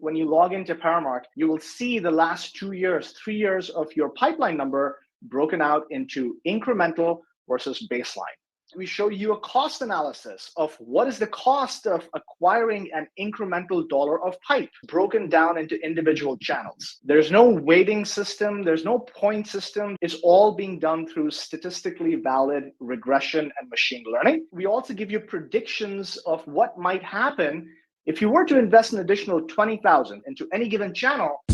when you log into Paramark, you will see the last 2 years, 3 years of your pipeline number broken out into incremental versus baseline. We show you a cost analysis of what is the cost of acquiring an incremental dollar of pipe broken down into individual channels. There's no weighting system, there's no point system. It's all being done through statistically valid regression and machine learning. We also give you predictions of what might happen if you were to invest an additional $20,000 into any given channel.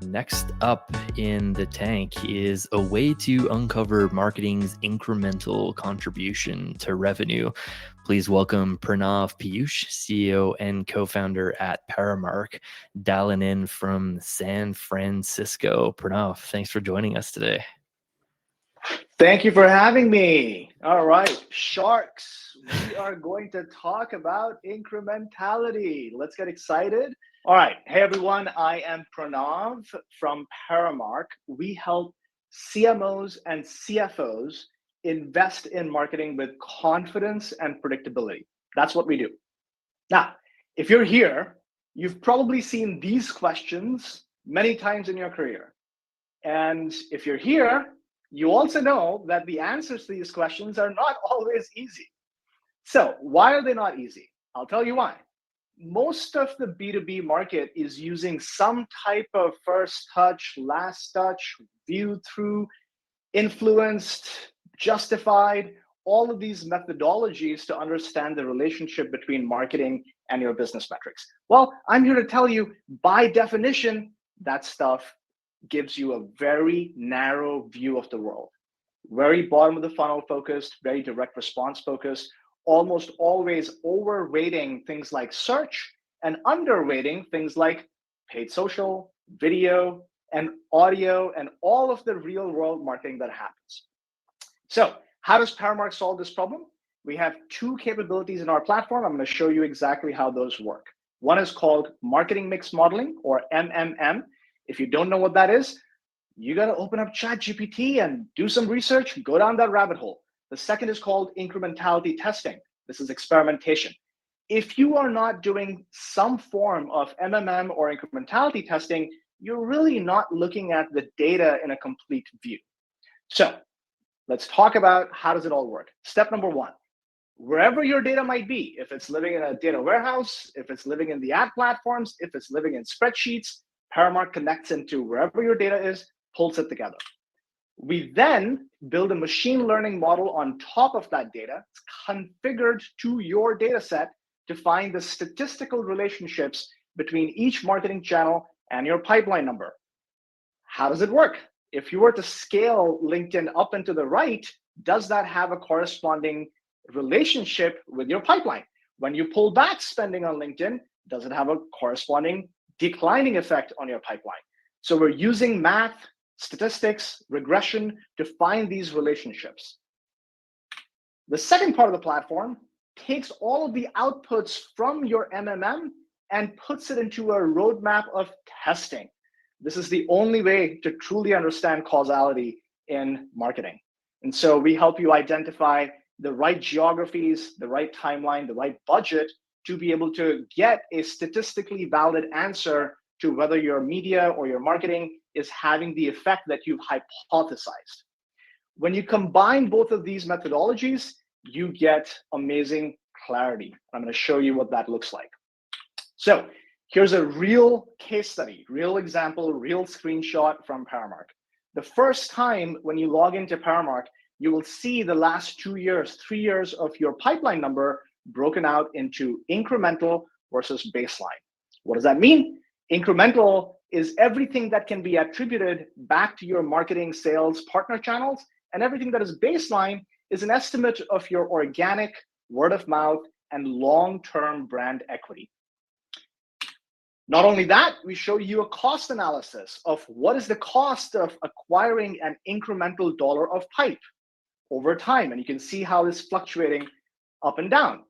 Next up in the tank is a way to uncover marketing's incremental contribution to revenue. Please welcome Pranav Piyush, CEO and co-founder at Paramark, dialing in from San Francisco. Pranav, thanks for joining us today. Thank you for having me. All right, sharks, we are going to talk about incrementality. Let's get excited. All right, hey everyone, I am Pranav from Paramark. We help CMOs and CFOs invest in marketing with confidence and predictability. That's what we do. Now, if you're here, you've probably seen these questions many times in your career. And if you're here, you also know that the answers to these questions are not always easy. So why are they not easy? I'll tell you why. Most of the B2B market is using some type of first touch, last touch, view through, influenced, justified, all of these methodologies to understand the relationship between marketing and your business metrics. Well, I'm here to tell you, by definition, that stuff gives you a very narrow view of the world. Very bottom of the funnel focused, very direct response focused, almost always overweighting things like search and underweighting things like paid social, video, and audio, and all of the real world marketing that happens. So how does Paramark solve this problem? We have two capabilities in our platform. I'm going to show you exactly how those work. One is called marketing mix modeling, or MMM. If you don't know what that is, you got to open up ChatGPT and do some research, go down that rabbit hole. The second is called incrementality testing. This is experimentation. If you are not doing some form of MMM or incrementality testing, you're really not looking at the data in a complete view. So let's talk about how does it all work. Step number one, wherever your data might be, if it's living in a data warehouse, if it's living in the ad platforms, if it's living in spreadsheets, Paramark connects into wherever your data is, pulls it together. We then build a machine learning model on top of that data, configured to your data set to find the statistical relationships between each marketing channel and your pipeline number. How does it work? If you were to scale LinkedIn up and to the right, does that have a corresponding relationship with your pipeline? When you pull back spending on LinkedIn, does it have a corresponding declining effect on your pipeline? So we're using math, statistics, regression to find these relationships. The second part of the platform takes all of the outputs from your MMM and puts it into a roadmap of testing. This is the only way to truly understand causality in marketing. And so we help you identify the right geographies, the right timeline, the right budget to be able to get a statistically valid answer to whether your media or your marketing is having the effect that you've hypothesized. When you combine both of these methodologies, you get amazing clarity. I'm going to show you what that looks like. So here's a real case study, real example, real screenshot from Paramark. The first time when you log into Paramark, you will see the last 2 years, 3 years of your pipeline number broken out into incremental versus baseline. What does that mean? Incremental is everything that can be attributed back to your marketing sales partner channels, and everything that is baseline is an estimate of your organic word of mouth and long-term brand equity. Not only that, we show you a cost analysis of what is the cost of acquiring an incremental dollar of pipe over time, and you can see how it's fluctuating up and down.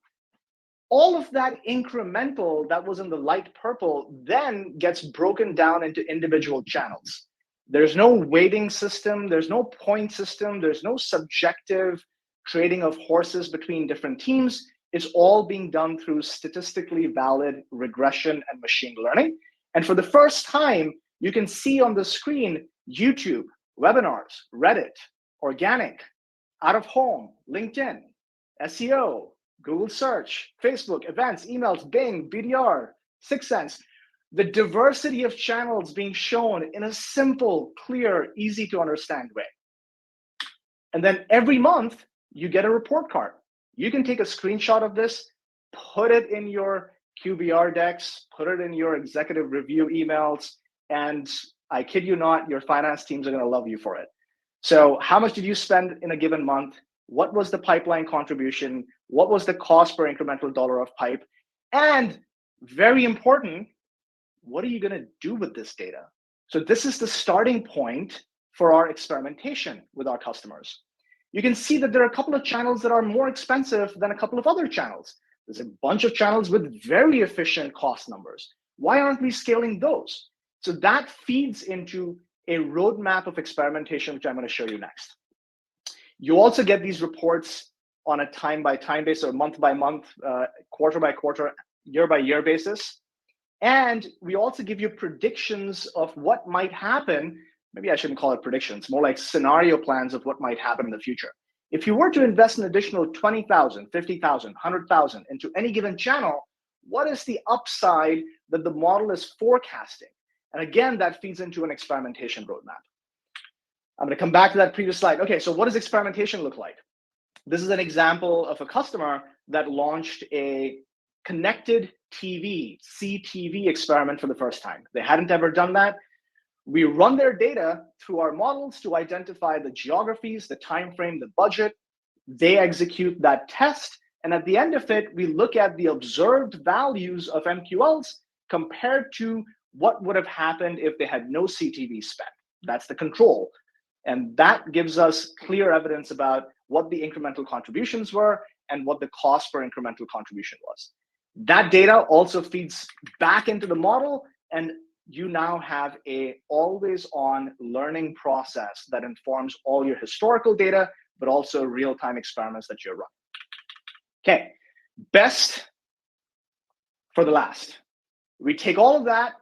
All of that incremental that was in the light purple then gets broken down into individual channels. There's no weighting system, there's no point system, there's no subjective trading of horses between different teams. It's all being done through statistically valid regression and machine learning. And for the first time, you can see on the screen YouTube, webinars, Reddit, organic, out of home, LinkedIn, SEO, Google search, Facebook, events, emails, Bing, BDR, 6sense. The diversity of channels being shown in a simple, clear, easy to understand way. And then every month, you get a report card. You can take a screenshot of this, put it in your QBR decks, put it in your executive review emails, and I kid you not, your finance teams are going to love you for it. So how much did you spend in a given month? What was the pipeline contribution? What was the cost per incremental dollar of pipe? And very important, what are you going to do with this data? So this is the starting point for our experimentation with our customers. You can see that there are a couple of channels that are more expensive than a couple of other channels. There's a bunch of channels with very efficient cost numbers. Why aren't we scaling those? So that feeds into a roadmap of experimentation, which I'm going to show you next. You also get these reports on a time-by-time basis, or month-by-month, quarter-by-quarter, year-by-year basis. And we also give you predictions of what might happen. Maybe I shouldn't call it predictions, more like scenario plans of what might happen in the future. If you were to invest an additional 20,000, 50,000, 100,000 into any given channel, what is the upside that the model is forecasting? And again, that feeds into an experimentation roadmap. I'm going to come back to that previous slide. Okay, so what does experimentation look like? This is an example of a customer that launched a connected TV, CTV experiment for the first time. They hadn't ever done that. We run their data through our models to identify the geographies, the time frame, the budget. They execute that test. And at the end of it, we look at the observed values of MQLs compared to what would have happened if they had no CTV spent. That's the control. And that gives us clear evidence about what the incremental contributions were and what the cost per incremental contribution was. That data also feeds back into the model, and you now have a always-on learning process that informs all your historical data, but also real-time experiments that you're running. Okay, best for the last. We take all of that,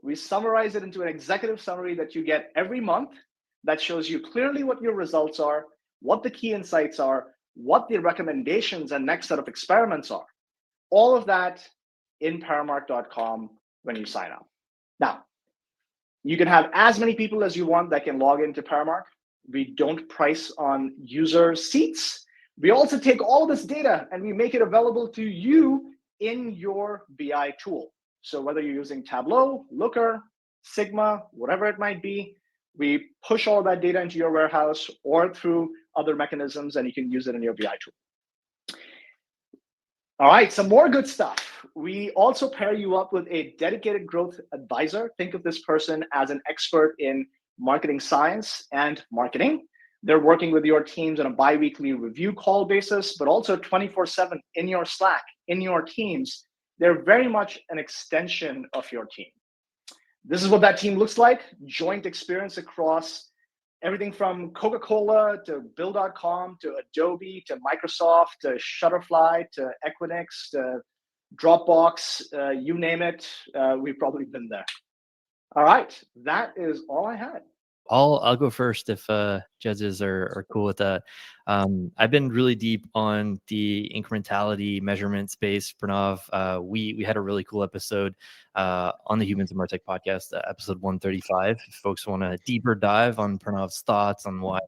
we summarize it into an executive summary that you get every month that shows you clearly what your results are, what the key insights are, what the recommendations and next set of experiments are. All of that in Paramark.com when you sign up. Now, you can have as many people as you want that can log into Paramark. We don't price on user seats. We also take all this data and we make it available to you in your BI tool. So whether you're using Tableau, Looker, Sigma, whatever it might be, we push all that data into your warehouse or through other mechanisms, and you can use it in your BI tool. All right, some more good stuff. We also pair you up with a dedicated growth advisor. Think of this person as an expert in marketing science and marketing. They're working with your teams on a bi-weekly review call basis, but also 24/7 in your Slack, in your teams. They're very much an extension of your team. This is what that team looks like. Joint experience across everything from Coca-Cola to Bill.com to Adobe to Microsoft to Shutterfly to Equinix to Dropbox, you name it, we've probably been there. All right, that is all I had. I'll go first if judges are cool with that. I've been really deep on the incrementality measurement space, Pranav. We had a really cool episode on the Humans and Martech podcast, episode 135. If folks want a deeper dive on Pranav's thoughts on why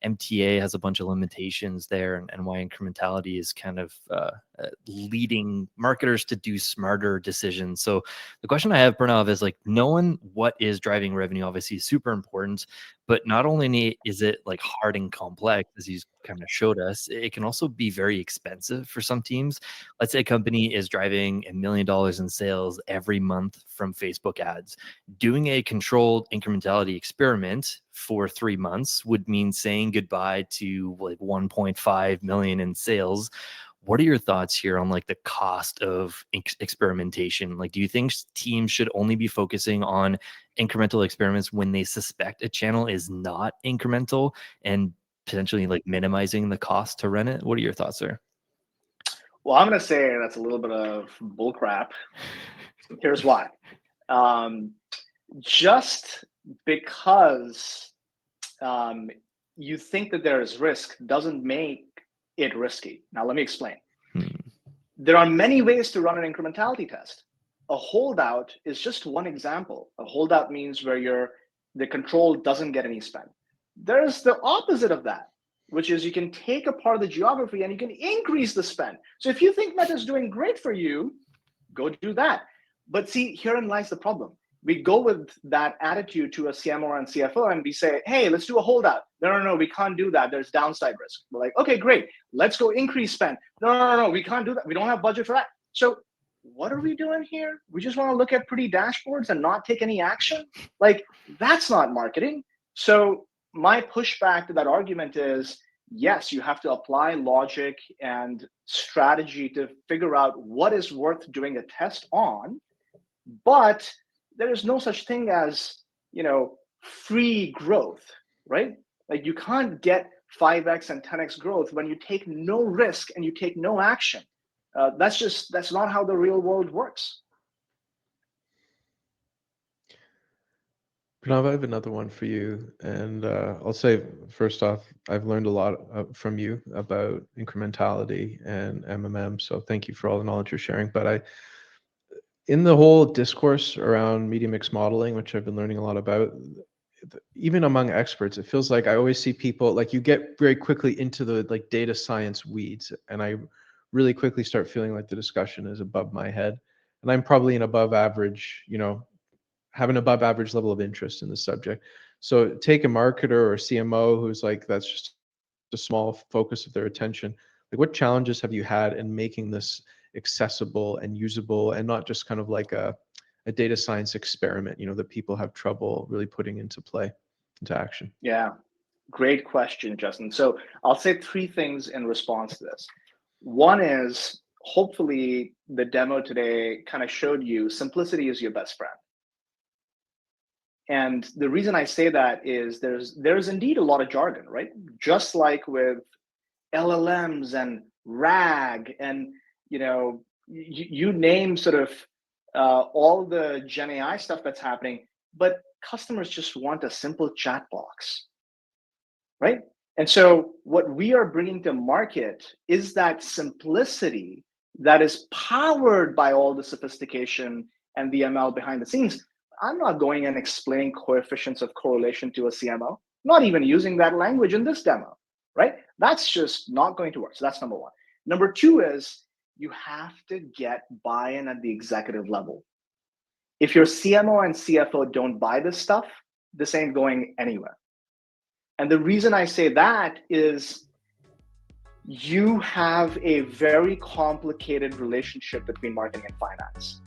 MTA has a bunch of limitations there and why incrementality is kind of leading marketers to do smarter decisions. So the question I have, Pranav, is like knowing what is driving revenue obviously is super important, but not only is it like hard and complex, as you kind of showed us, it can also be very expensive for some teams. Let's say a company is driving $1 million in sales every month from Facebook ads. Doing a controlled incrementality experiment for 3 months would mean saying goodbye to like 1.5 million in sales. What are your thoughts here on like the cost of experimentation? Like, do you think teams should only be focusing on incremental experiments when they suspect a channel is not incremental? And potentially like minimizing the cost to run it? What are your thoughts there? Well, I'm going to say that's a little bit of bull crap. Here's why. Just because you think that there is risk doesn't make it risky. Now, let me explain. There are many ways to run an incrementality test. A holdout is just one example. A holdout means where the control doesn't get any spend. There's the opposite of that, which is you can take a part of the geography and you can increase the spend. So if you think Meta is doing great for you, go do that. But see, herein lies the problem. We go with that attitude to a CMO and CFO and we say, hey, let's do a holdout. No, we can't do that. There's downside risk. We're like, okay, great. Let's go increase spend. No, we can't do that. We don't have budget for that. So what are we doing here? We just want to look at pretty dashboards and not take any action? Like, that's not marketing. So my pushback to that argument is, yes, you have to apply logic and strategy to figure out what is worth doing a test on, but there is no such thing as, free growth, right? Like you can't get 5x and 10x growth when you take no risk and you take no action. That's not how the real world works. Pranav, I have another one for you. And I'll say, first off, I've learned a lot from you about incrementality and MMM. So thank you for all the knowledge you're sharing. But in the whole discourse around media mix modeling, which I've been learning a lot about, even among experts, it feels like I always see people, like you get very quickly into the like data science weeds. And I really quickly start feeling like the discussion is above my head. And I'm probably an above average, have an above average level of interest in the subject. So take a marketer or a CMO who's like, that's just a small focus of their attention. Like what challenges have you had in making this accessible and usable and not just kind of like a data science experiment, that people have trouble really putting into action? Yeah, great question, Justin. So I'll say three things in response to this. One is, hopefully the demo today kind of showed you simplicity is your best friend. And the reason I say that is there's indeed a lot of jargon, right? Just like with LLMs and RAG and, you name sort of all the Gen AI stuff that's happening, but customers just want a simple chat box, right? And so what we are bringing to market is that simplicity that is powered by all the sophistication and the ML behind the scenes. I'm not going and explaining coefficients of correlation to a CMO, not even using that language in this demo, right? That's just not going to work. So that's number one. Number two is you have to get buy-in at the executive level. If your CMO and CFO don't buy this stuff, this ain't going anywhere. And the reason I say that is you have a very complicated relationship between marketing and finance.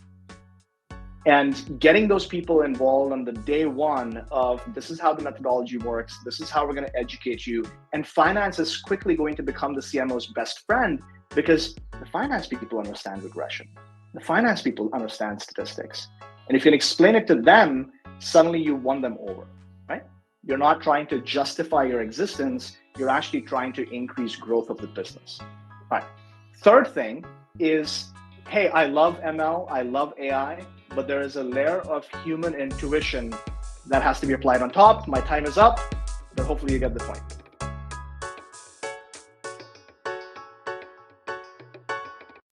And getting those people involved on the day one of this is how the methodology works, this is how we're going to educate you. And finance is quickly going to become the CMO's best friend because the finance people understand regression. The finance people understand statistics. And if you can explain it to them, suddenly you won them over, right? You're not trying to justify your existence. You're actually trying to increase growth of the business. All right. Third thing is, hey, I love ML, I love AI, but there is a layer of human intuition that has to be applied on top. My time is up, but hopefully you get the point.